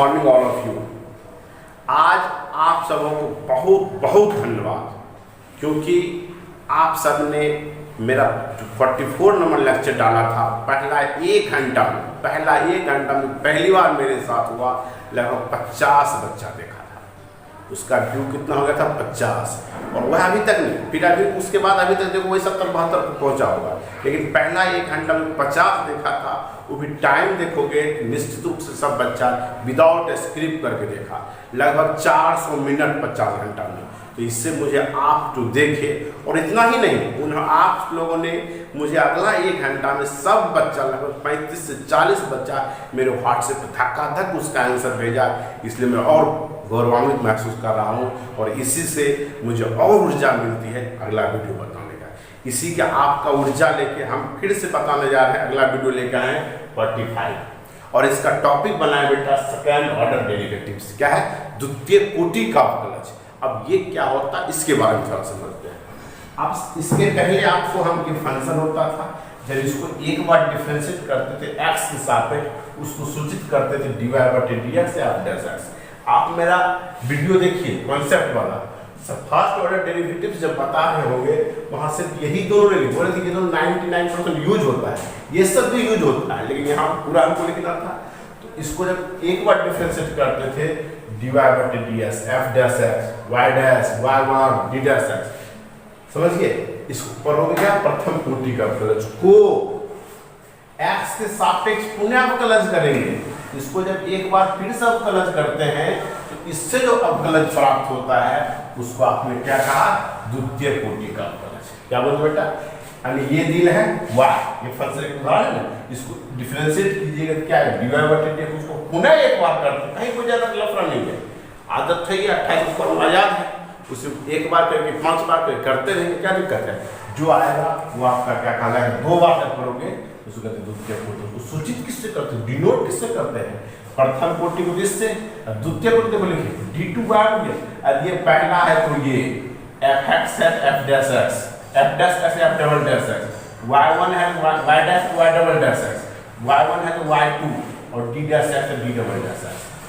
Morning all of you. आज आप सबों को बहुत बहुत धन्यवाद, क्योंकि आप सब ने मेरा 44 नंबर लेक्चर डाला था पहला एक घंटा में पहली बार मेरे साथ हुआ। लगभग 50 बच्चा देखा था, उसका व्यू कितना हो गया था 50, और वह अभी तक नहीं, फिर अभी उसके बाद अभी तक देखो वही 70-72 पर पहुँचा होगा, लेकिन पहला एक घंटा में 50 देखा था। वो भी टाइम देखोगे निश्चित रूप से सब बच्चा विदाउट स्क्रिप्ट करके देखा, लगभग 400 मिनट 50 घंटा में। तो इससे मुझे आप जो देखे, और इतना ही नहीं, उन्हें आप लोगों ने मुझे अगला एक घंटा में सब बच्चा लगभग 35 से 40 बच्चा मेरे व्हाट्सएप पर धक्का-धक उसका आंसर भेजा। इसलिए मैं और गौरवान्वित महसूस कर रहा हूँ, और इसी से मुझे और ऊर्जा मिलती है अगला वीडियो बताने का। इसी का आपका ऊर्जा लेके हम फिर से बताने जा रहे हैं, अगला वीडियो लेकर आए 45, और इसका टॉपिक बनाया बेटा सेकेंड ऑर्डर डेरिवेटिव्स। क्या है? द्वितीय कोटि का अवकलज। अब ये क्या होता है इसके बारे में थोड़ा समझते हैं। अब इसके पहले आपको हम ये फंक्शन होता था, जब इसको एक बार डिफरेंशिएट करते थे x के सापेक्ष, उसको सूचित करते थे dy/dx या f'(x). आप मेरा वीडियो देखिए कॉन्सेप्ट वाला, फर्स्ट ऑर्डर डेरिवेटिव्स जब बता रहे होंगे वहां से यही दोनों ले ली, बोले थे कि 99% यूज होता है, ये सब भी यूज होता है, लेकिन यहाँ पूरा हमको लिखना था। तो इसको जब एक बार डिफरेंशिएट करते थे dy/dx f'(x), y', y1, d'(x), समझिए इसको ऊपर हो गया प्रथम कोटि का अवकलज को x के सापेक्ष पुनः अवकलज करेंगे। इसको जब एक बार फिर से अवकलज करते हैं तो इससे जो अवकलज प्राप्त होता है उसको आपने क्या कहा? द्वितीय कोटि का अवकलज। क्या बोलते बेटा? यानी ये दिल है y, ये फंक्शन एक उदाहरण है, इसको डिफरेंशिएट कीजिएगा क्या है dy/dx, उसको पुनः एक बार करते हैं, कहीं कोई ज्यादा लफड़ा नहीं है, आदत है, ये 28 फॉर्मूला याद है, उसे एक बार करके 5 बार करते रहेंगे, क्या दिक्कत है? जो आएगा वो आपका क्या कहलाएगा, 2 बार जब करोगे उसको कहते हैं द्वितीय कोटि। उसको सूचित किससे करते हैं? डिनोट किससे करते हैं? प्रथम कोटि को किससे? द्वितीय कोटि को लिखिए d2/dx। अब ये पहला है तो ये f(x) है f'(x), f'(x) है f'(x), y1 है y', y', y1 है तो y2, और d'(x) है d'(x).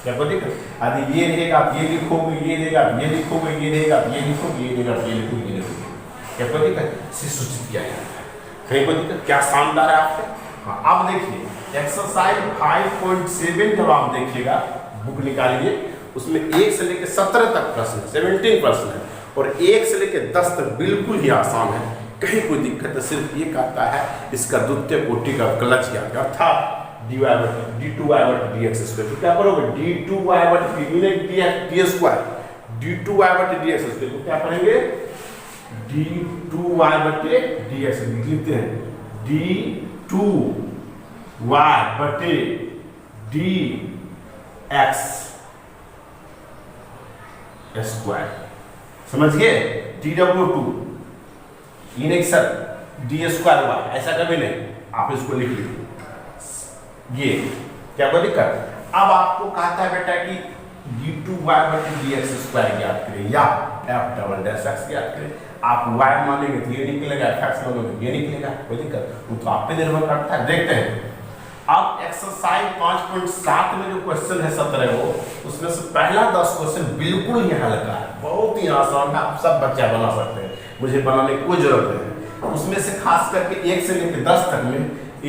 क्या कोई दिक्कत? यदि ये रहेगा आप ये लिखोगे, ये रहेगा आप ये लिखोगे, ये रहेगा आप ये लिखोगे, ये रहेगा आप ये लिखोगे, ये लिखोगे। क्या कोई दिक्कत? से सूचित किया जाता है, कहीं कोई दिक्कत? क्या शानदार है आपके। हाँ, अब देखिए एक्सरसाइज 5.7 जब आप देखिएगा, बुक निकालिए, उसमें 1 से लेकर 17 तक प्रश्न है, 17 प्रश्न है, और 1 से लेकर 10 तक बिल्कुल ही आसान है, कहीं कोई दिक्कत है। सिर्फ ये कहता है इसका द्वितीय कोटि का अवकलज क्या है, अर्थात d2y/dx स्क्वायर। तो क्या करोगे? d2y/dx स्क्वायर को क्या करेंगे? d2y/dx लिखते हैं d2y/dx स्क्वायर। समझ गए? dw2 ये नहीं सर d²y, ऐसा कभी नहीं, आप इसको लिख लीजिए ये। क्या कोई दिक्कत? अब आपको कहता है बेटा कि d2y/dx स्क्वायर ज्ञात करें या f'(x) ज्ञात करें। आप y मानेंगे तो ये निकलेगा, f(x) मानेंगे ये निकलेगा, कोई दिक्कत? वो तो आप पे निर्भर करता है। देखते हैं अब एक्सरसाइज 5.7 में जो क्वेश्चन है 17 वो, उसमें से पहला 10 क्वेश्चन बिल्कुल ही हल्का है, बहुत ही आसान है, आप सब बच्चा बना सकते हैं, मुझे बनाने की कोई जरूरत नहीं। उसमें से खास करके 1 से लेकर 10 तक में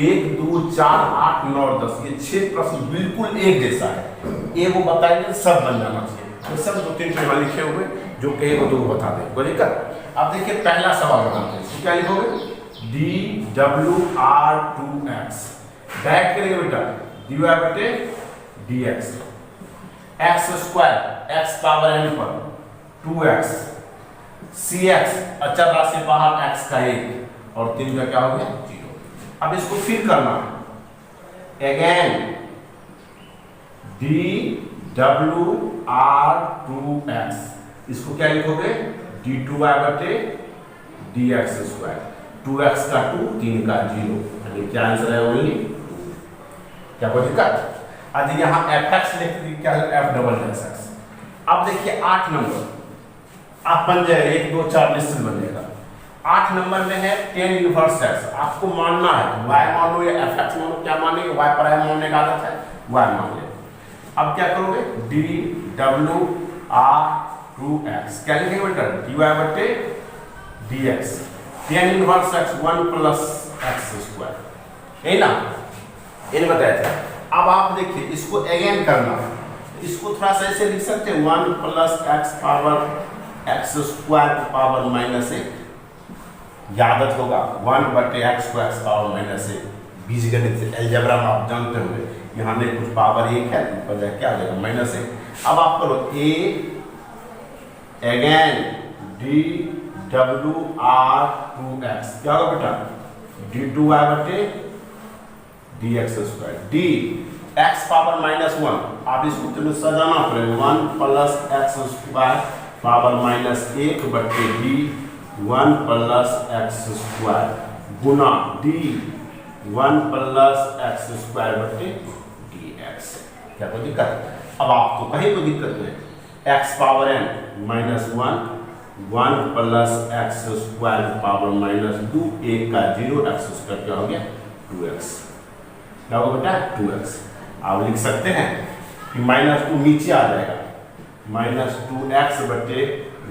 1, 2, 4, 8, 9 और 10 ये 6 प्रश्न बिल्कुल एक जैसा है। ये वो बताएंगे सब बन जाना चाहिए, तो सब 2-3 जगह लिखे हुए जो कहेगा तो वो बता दें, कोई दिक्कत? अब देखिए पहला सवाल बनाते हैं, क्या लिखोगे? dw(r2x) डायरेक्ट करेंगे बेटा dy/dx, x² x power n पर 2x, cx अचर राशि बाहर x का 1 और 3 का क्या हो गया 0। अब इसको फिर करना है अगेन dw(r2x), इसको क्या लिखोगे? d2y/dx स्क्वायर, 2x का 2, 3 का 0, यानी क्या आंसर है? ओनली 2। क्या कोई दिक्कत? यदि यहाँ f(x) लिख दी, क्या है f'(x)। अब देखिए 8 नंबर आप बन जाए 1, 2, 4 निश्चित बन जाएगा। 8 नंबर में है tan इनवर्स x, आपको मानना है y मानो या f(x) मानो, क्या मानेंगे? y प्राइम मानने का आदत है, y मान ले। अब क्या करोगे, डी डब्ल्यू आर टू एक्स, क्या लिखेंगे बेटा, डी वाई बटे d x, tan inverse x 1 plus x square, यही ना, इन्हें बताया था। अब आप देखिए इसको अगेन करना, इसको थोड़ा सा ऐसे लिख सकते हैं, 1 plus x power x square power minus 1, आदत होगा 1 बटे एक्स को एक्स पावर माइनस 1, बीजगणित से अलजेब्रा में आप जानते होंगे, यहाँ में कुछ पावर 1 है, ऊपर जाके क्या हो जाएगा माइनस 1। अब आप करो ए अगेन डी डब्ल्यू आर टू एक्स, क्या होगा बेटा, डी टू वाई बटे d x square, d x power minus 1, आप इसको तुम्हें सजाना पड़ेगा, 1 plus x square power minus 1 बटे डी 1 प्लस एक्स स्क्वायर गुना डी 1 प्लस एक्स स्क्वायर बटे डी एक्स। क्या कोई दिक्कत? अब आपको कहीं कोई दिक्कत नहीं, x power n minus 1 plus x square power minus 2, 1 का 0, एक्स स्क्वायर क्या हो गया 2x, क्या होगा बेटा 2x। आप लिख सकते हैं कि -2 नीचे आ जाएगा, -2x बटे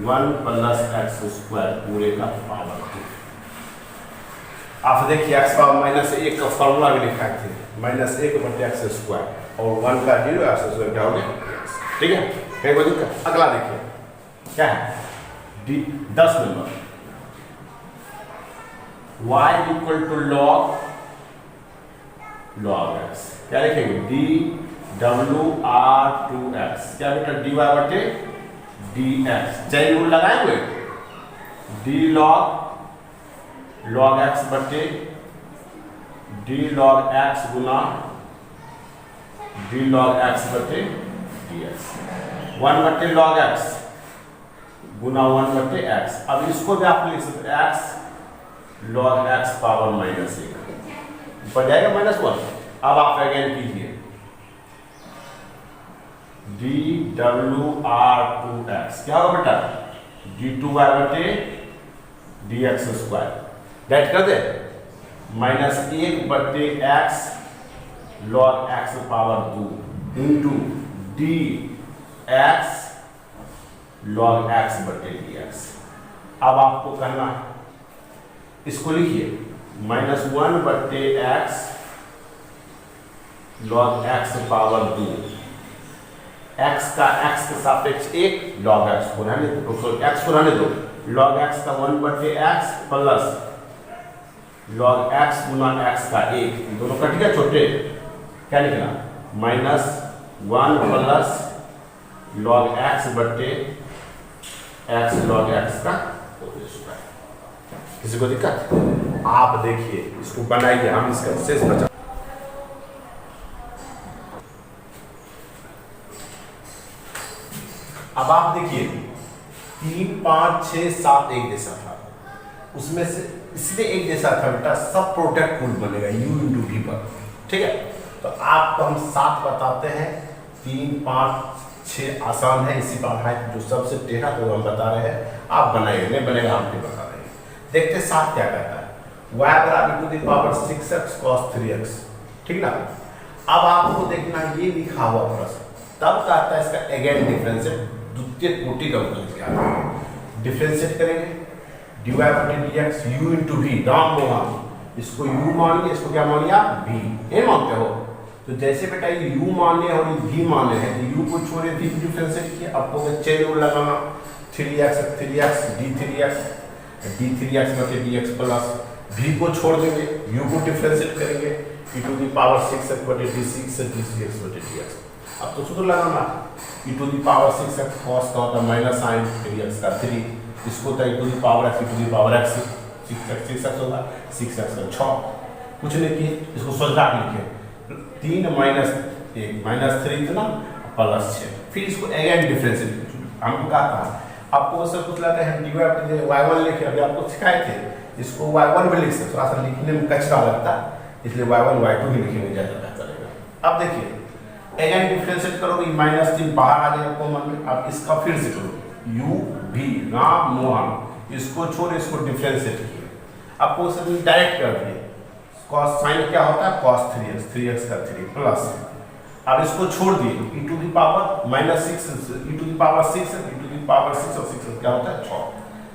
1 प्लस एक्स स्क्वायर पूरे का पावर 2। आप देखिए एक्स पावर -1 का फॉर्मूला भी लिखा थे, -1 बटे एक्स स्क्वायर और 1 का 0, एक्स स्क्वायर क्या हो गया, ठीक है, कहीं कोई दिक्कत। अगला देखिए क्या है, d 10 number, y equal to log x, क्या लिखेंगे, डी डब्ल्यू आर टू एक्स, क्या बेटा डी वाई बटे डी एक्स, चैन रूल लगाए हुए, डी लॉग एक्स बटे डी लॉग एक्स गुना डी लॉग एक्स बटे डी एक्स, 1 बटे लॉग एक्स गुना 1 बटे एक्स। अब इसको भी आप लिख सकते हैं एक्स लॉग एक्स पावर -1, ऊपर जाएगा -1। अब आप अगेन कीजिए डी डब्ल्यू आर टू एक्स, क्या होगा बेटा डी टू वाई बटे डी एक्स स्क्वायर, डेट कर दे, -1 बटे x log x power 2 into d x log x बटे डी एक्स। अब आपको करना है, इसको लिखिए -1 बटे x log x power 2, x का एक्स के सापेक्ष 1 लॉग एक्स को रहने दो, एक्स को रहने दो, लॉग एक्स का 1 बटे एक्स प्लस लॉग एक्स गुना एक्स का 1, दोनों कट गया छोटे, क्या लिखना -1 प्लस लॉग एक्स बटे एक्स लॉग एक्स का होल स्क्वायर। किसी को दिक्कत? आप देखिए इसको बनाइए, हम इसका शेष बचा। अब आप देखिए 3, 5, 6, 7 एक जैसा था, उसमें से इसलिए एक जैसा था बेटा, सब प्रोडक्ट रूल बनेगा u इंटू v पर, ठीक है। तो आपको हम 7 बताते हैं, 3, 5, 6 आसान है, इसी पर है जो सबसे टेढ़ा तो हम बता रहे हैं, आप बनाइए, नहीं बनेगा हम नहीं बता रहे हैं। देखते 7 क्या कहता है, y बराबर to the power 6x cos 3x, ठीक ना। अब आपको देखना ये लिखा हुआ प्रश्न, तब कहता है इसका अगेन डिफरेंशिएट, द्वितीय कोटि का मतलब क्या है, डिफरेंशिएट करेंगे dy बटे dx u into v, Ram होगा, इसको u मानिए, इसको क्या मानिए आप v, ये मानते हो। तो जैसे बेटा ये u माने और ये v माने हैं, तो u को छोड़े v को डिफरेंशिएट किया, आपको चेन रूल लगाना, 3x d3x बटे dx प्लस v को छोड़ देंगे, u को डिफरेंशिएट करेंगे e to the power 6x बटे d6x बटे dx। अब तो सूत्र लगाना, e to the power 6x cos का होता है माइनस साइन 3x का 3, इसको तो e to the power x, e to the power x 6x होगा, 6x का 6, कुछ नहीं किए, इसको सोचा लिखे 3 - 1 -3 इतना प्लस 6, फिर इसको अगेन डिफरेंशिएट, हमको कहा था आपको वो सब कुछ लगता है dy y1 लिखे, अभी आपको सिखाए थे, इसको y1 भी लिख सकते, थोड़ा सा लिखने में कचरा लगता, इसलिए y1 y2 भी लिखेंगे ज़्यादा बेहतर रहेगा। अब देखिए अगेन डिफरेंशिएट करोगे, -3 बाहर आ जाएगा कॉमन में, अब इसका फिर से करो u v, राम मोहन, इसको छोड़ इसको डिफरेंशिएट किए, आपको सब डायरेक्ट कर दिए, cos साइन क्या होता है cos 3x का 3 प्लस अब इसको छोड़ दिए, e to the power minus 6, e to the power 6 है, e टू द पावर 6 और 6 क्या होता है 6,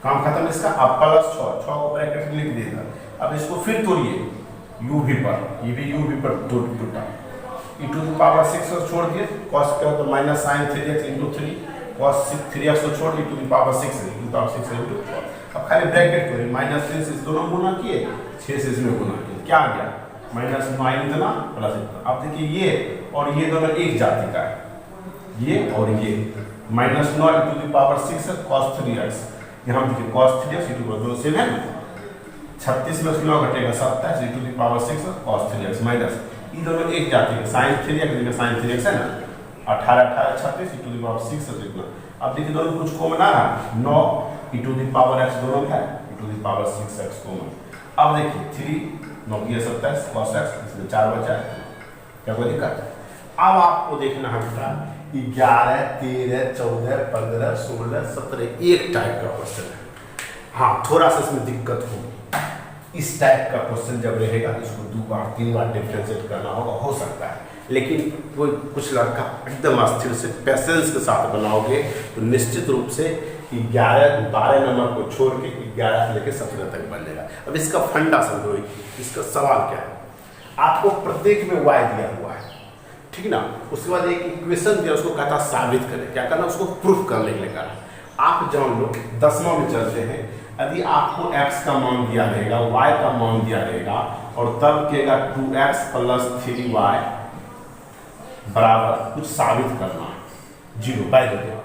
काम खत्म इसका। अब प्लस 6 को ब्रैकेट में लिख देगा। अब इसको फिर तोड़िए u भी पर, ये भी u भी पर टूटा, e टू द पावर 6 को छोड़ दिए, cos क्या होता है minus sin 3x into 3, cos 3x को छोड़ e to the power 6 into 12। अब खाली ब्रैकेट करें, माइनस 3 से इस दोनों गुना किए, 6 से इसमें गुना किए, क्या आ गया माइनस 9 इतना प्लस इतना। अब देखिए ये और ये दोनों एक जाति का है, ये और ये, माइनस 9 टू द पावर 6 है cos 3x, यहाँ देखिए cos 3x टू दोनों सेम है, 36 में 9 घटेगा 27 टू द पावर 6 है cos 3x माइनस, ये दोनों एक जाति के sin 3x देखिए sin 3x है ना, 18 18 36 टू द पावर 6 है इतना। अब देखिए दोनों कुछ कॉमन आ रहा है, 9 e to the power x दोनों में है, e to the power 6x common. अब देखिए 3 9 की 27 cos x, इसमें 4 बचा है, क्या कोई दिक्कत? अब आपको देखना है बेटा 11 13 14 15 16 17 एक टाइप का क्वेश्चन है। हाँ थोड़ा सा इसमें दिक्कत होगी, इस टाइप का क्वेश्चन जब रहेगा इसको 2 बार 3 बार डिफरेंशिएट करना होगा, हो सकता है, लेकिन कोई कुछ लड़का एकदम स्थिर से पेशेंस के साथ बनाओगे तो निश्चित रूप से 12 नंबर को छोड़ के 11 से लेकर 17 तक बन जाएगा। अब इसका फंडा समझो, इसका सवाल क्या है, आपको प्रत्येक में y दिया हुआ है, ठीक ना, उसके बाद एक इक्वेशन दिया, उसको कहता साबित करें, क्या करना उसको प्रूफ करने के लिए करना। आप जान लो 10वां में चलते हैं, यदि आपको x का मान दिया रहेगा, y का मान दिया रहेगा और तब कहेगा 2x प्लस 3y बराबर कुछ साबित करना है 0 बाय देगा,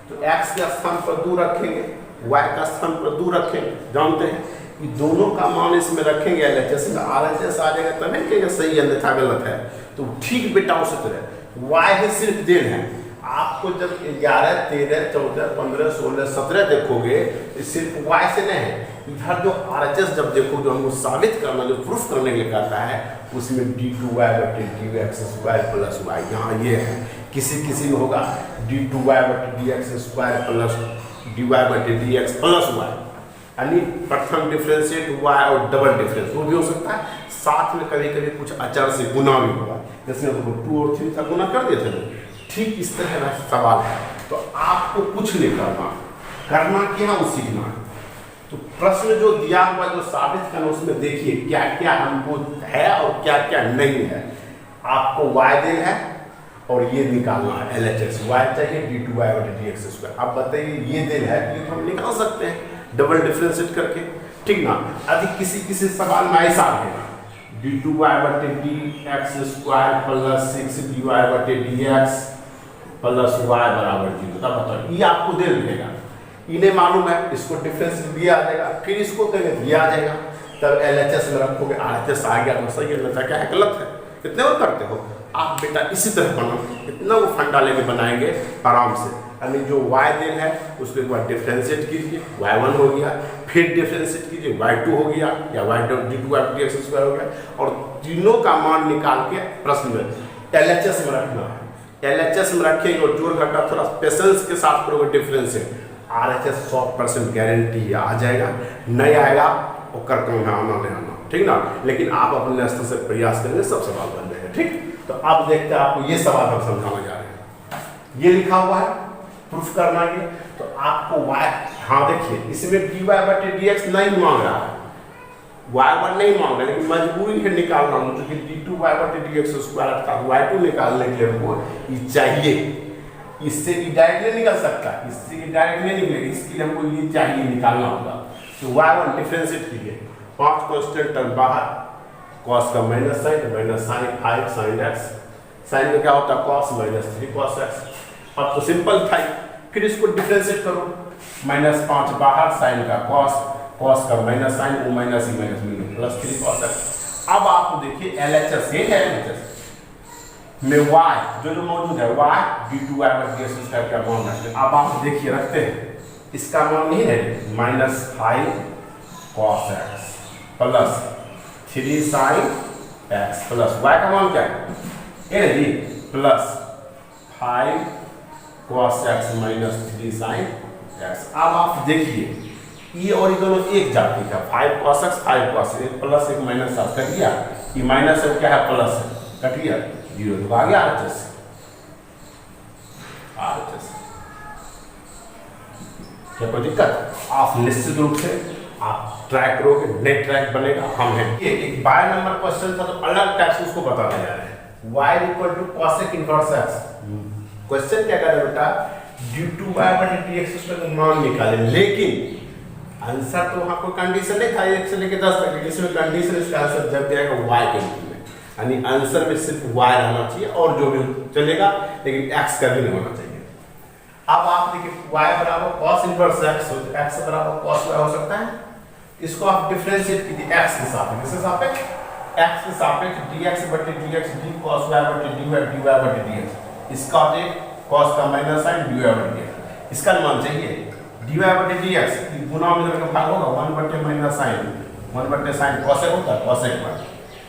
तो x के स्थान पर 2 रखेंगे, y का स्थान पर 2 रखेंगे, जानते हैं कि दोनों का मान इसमें रखेंगे, LHS में RHS आ जाएगा तभी कहेंगे सही अन्यथा गलत है। तो ठीक बेटा उसी तरह y है सिर्फ देन है, आपको जब 11 13 14 15 16 17 देखोगे सिर्फ y से नहीं है, इधर जो RHS जब देखोगे हमको साबित करना, जो प्रूफ करने के लिए कहता है, उसमें d2y बटे dx स्क्वायर प्लस y, यहाँ ये है, किसी में होगा d2y बटे dx स्क्वायर प्लस dy बटे dx प्लस y, यानी प्रथम डिफरेंशिएट y और डबल डिफरेंस वो भी हो सकता है, साथ में कभी कभी कुछ अचर से गुना भी होगा, जैसे 2 और 3 तक गुना कर देते हैं, ठीक इस तरह का सवाल है। तो आपको कुछ नहीं करना क्या वो सीखना है। तो प्रश्न जो दिया हुआ जो साबित करना, उसमें देखिए क्या क्या हमको है और क्या क्या नहीं है। आपको y देन है और ये निकालना है LHS, y चाहिए d2y बटे dx स्क्वायर। अब बताइए ये देन है, ये तो हम निकाल सकते हैं डबल डिफरेंशिएट करके, ठीक ना। यदि किसी सवाल में ऐसा है d2y बटे dx स्क्वायर प्लस 6dy बटे dx प्लस y बराबर 0, तब बताओ ये आपको दे देगा, इन्हें मालूम है, इसको डिफरेंस भी आ जाएगा, फिर इसको देंगे ये आ जाएगा, तब LHS में रखोगे, RHS आ गया तो सही है, क्या है गलत है, कितने वो करते हो आप बेटा, इसी तरह बनाओ, इतना वो फंडा लेके बनाएंगे आराम से। यानी जो y देन है उसके बाद डिफरेंशिएट कीजिए, y1 हो गया, फिर डिफरेंशिएट कीजिए y2 हो गया, या y2 dx स्क्वायर हो गया, और तीनों का मान निकाल के प्रश्न में LHS में रखना है। LHS में रखेंगे और जोड़ घटा थोड़ा पेशेंस के साथ करोगे डिफरेंशिएट, RHS 100% गारंटी आ जाएगा, नहीं आएगा और कर आना नहीं आना, ठीक ना। लेकिन आप अपने स्तर से प्रयास करेंगे सब सवाल बन जाएगा, ठीक। तो अब देखते हैं आपको ये सवाल हम समझाने जा रहे हैं, ये लिखा हुआ है प्रूफ करना है, तो आपको y, हाँ देखिए इसमें dy बटे dx नहीं मांग रहा है, y1 नहीं मांग रहा है, लेकिन मजबूरी है निकालना, क्योंकि d2y बटे dx स्क्वायर अर्थात y2 निकालने के लिए हमको ये चाहिए, इससे भी डायरेक्टली निकल सकता है, इससे भी डायरेक्टली नहीं निकलेगा, इसके लिए हमको ये चाहिए निकालना होगा। तो y1 डिफरेंशिएट कीजिए, 5 कांस्टेंट टर्म बाहर, cos का minus sine 5 sin x, sine में क्या होता है cos माइनस 3 cos x। अब तो सिंपल था, फिर इसको डिफरेंशिएट करो, -5 बाहर साइन का cos का माइनस साइन वो माइनस ही माइनस में प्लस 3 cos x। अब आप देखिए LHS ये है, LHS में y जो मौजूद है y d2y बटे dx स्क्वायर का मान रखते हैं। अब आप देखिए रखते हैं, इसका मान नहीं है -5 cos x plus 3 sin x plus y का मान क्या है ये plus 5 cos x minus 3 sin x। अब आप देखिए ये और ये दोनों एक जाति का, 5 cos x 5 cos x, plus 1 minus cut गया, ये माइनस है क्या है प्लस है, कट गया 0 तो आ गया RHS। RHS। क्या कोई दिक्कत? आप निश्चित रूप से आप ट्रैक करोगे, नेट ट्रैक बनेगा। हम हैं ये एक 12 नंबर क्वेश्चन था, तो अलग टाइप से उसको बताने जा रहे हैं। y equal to cosec inverse x। Question क्या कर रहे बेटा, ड्यू टू y बटे dx स्क्वायर का मान निकाले, लेकिन आंसर तो वहां कोई कंडीशन नहीं था 1 से लेकर 10 तक, इसमें कंडीशन इसका आंसर जब दिया जाएगा y के रूप में, यानी आंसर में सिर्फ y रहना चाहिए और जो भी चलेगा, लेकिन x का भी नहीं होना चाहिए। अब आप देखिए y बराबर cos इनवर्स x, x बराबर cos y हो सकता है। इसको आप डिफरेंशिएट कीजिए x के सापेक्ष, किसके सापेक्ष? x के सापेक्ष dx बटे dx d cos y बटे dy dy बटे dx। इसका देख cos का माइनस साइन dy बटे dx, इसका मान चाहिए dy बटे dx गुना में करके भाग होगा 1 बटे माइनस साइन 1 बटे साइन cosec होता है cosec y।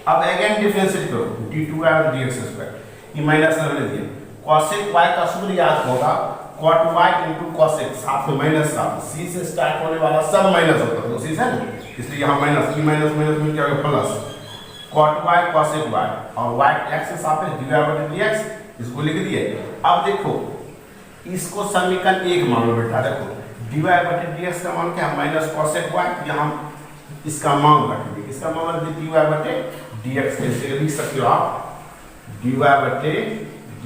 अब अगेन डिफरेंशिएट करो d2y और dx स्क्वायर, ये माइनस रहने दिए। cosec y का सूत्र याद होगा cot y into cosec, साथ में माइनस साथ, c से स्टार्ट होने वाला सब माइनस होता है, उसी से ना, इसलिए यहाँ माइनस e माइनस माइनस में क्या होगा plus cot y cosec y, और y x के सापेक्ष dy बटे dx, इसको लिख दिए। अब देखो इसको समीकरण 1 मान लो बेटा, देखो dy बटे dx का मान क्या है माइनस cosec y, यहाँ इसका मान रखेंगे, इसका मान dy बटे dx, कैसे लिख सकते हो आप, dy बटे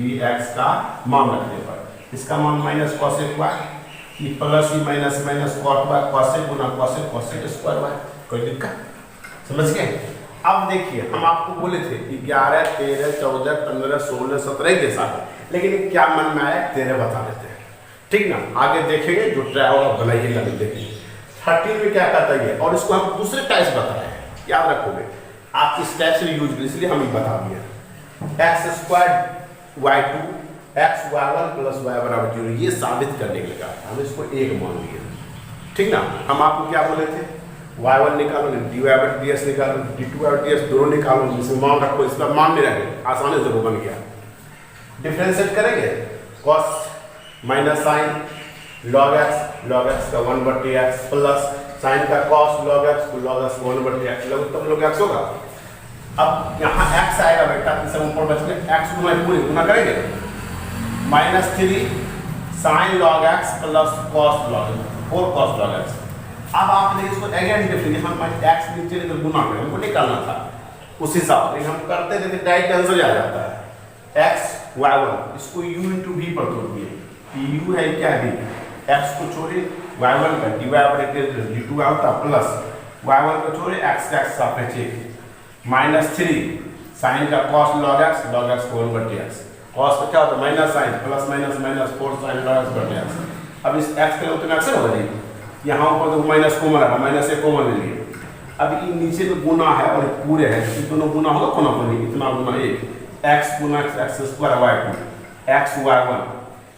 dx का मान रखने पर इसका मान माइनस cosec y, ये plus e minus minus cot y cosec गुना cosec cosec स्क्वायर y। कोई दिक्कत? समझ गए? अब देखिए हम आपको बोले थे 11 13 14 15 16 17 के साथ, लेकिन क्या मन में आया 13 बता देते हैं, ठीक ना? आगे देखेंगे जो ट्राई होगा बनाइएगा, नहीं देखेंगे 13 में क्या कहता है, और इसको हम दूसरे टाइप से बताए हैं, याद रखोगे आप इस टाइप से यूज करें, इसलिए हम बता दिया x square y2 x y1 plus y बराबर 0, ये साबित करने के लिए हम इसको 1 मान लिए, ठीक ना? हम आपको क्या बोले थे, y1 निकालो, dy बटे dx निकालो, d2 बटे dx दोनों निकालो, इसमें मान रखो, इसका मान नहीं रखे, आसानी से वो बन गया। डिफरेंशिएट करेंगे cos minus sine log x का 1 बटे x प्लस साइन का cos log x को log x 1 बटे x, लघुत्तम log x होगा। अब यहाँ x आएगा बेटा, इसे ऊपर बच गए x पूरे गुना करेंगे -3 sin log x plus cos log x 4 cos log x। अब आपने इसको अगेन डिफरेंशिएट, हम x नीचे लेकर गुना करें, हमको निकालना था उस हिसाब से, हम करते थे डायरेक्ट आंसर आ जाता है x y1, इसको u into v पर तोड़ दिए, u है क्या है x को छोड़े y1 का dy बटे d2 आता प्लस y1 को छोड़े x का x सापेक्ष -3 sin का cos log x को 1 बटे x, cos का क्या होता है minus sine plus minus minus 4 sin log x बटे x। अब इस x के उतना x होगा नहीं, यहाँ ऊपर तो माइनस कॉमन रहा, माइनस से कॉमन ले लिए। अब ये नीचे में गुना है और पूरे है, ये दोनों गुना होगा कोना कोनी, इतना गुना 1 x गुना x square y2 x y1,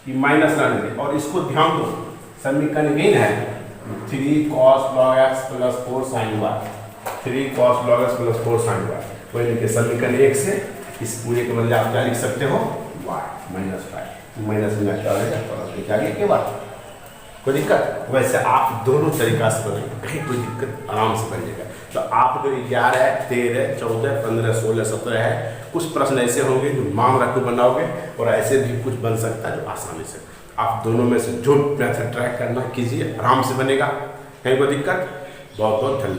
ये माइनस रहने दे, और इसको ध्यान दो समीकरण यही है 3 cos log x plus 4 sin y, 3 cos log x plus 4 sin y, कोई नहीं के समीकरण 1 से इस पूरे के बदले आप क्या लिख सकते हो y माइनस 5, माइनस में क्या रहेगा प्लस, आगे के बाद कोई दिक्कत? वैसे आप दोनों तरीका से बनेंगे, कहीं कोई दिक्कत आराम से बनेगा। तो आप जो 11 13 14 15 16 17 है, कुछ प्रश्न ऐसे होंगे जो मान रख के बनाओगे, और ऐसे भी कुछ बन सकता है जो आसानी से, आप दोनों में से जो मेथड ट्राई करना कीजिए, आराम से बनेगा, कहीं कोई दिक्कत? बहुत बहुत धन्यवाद।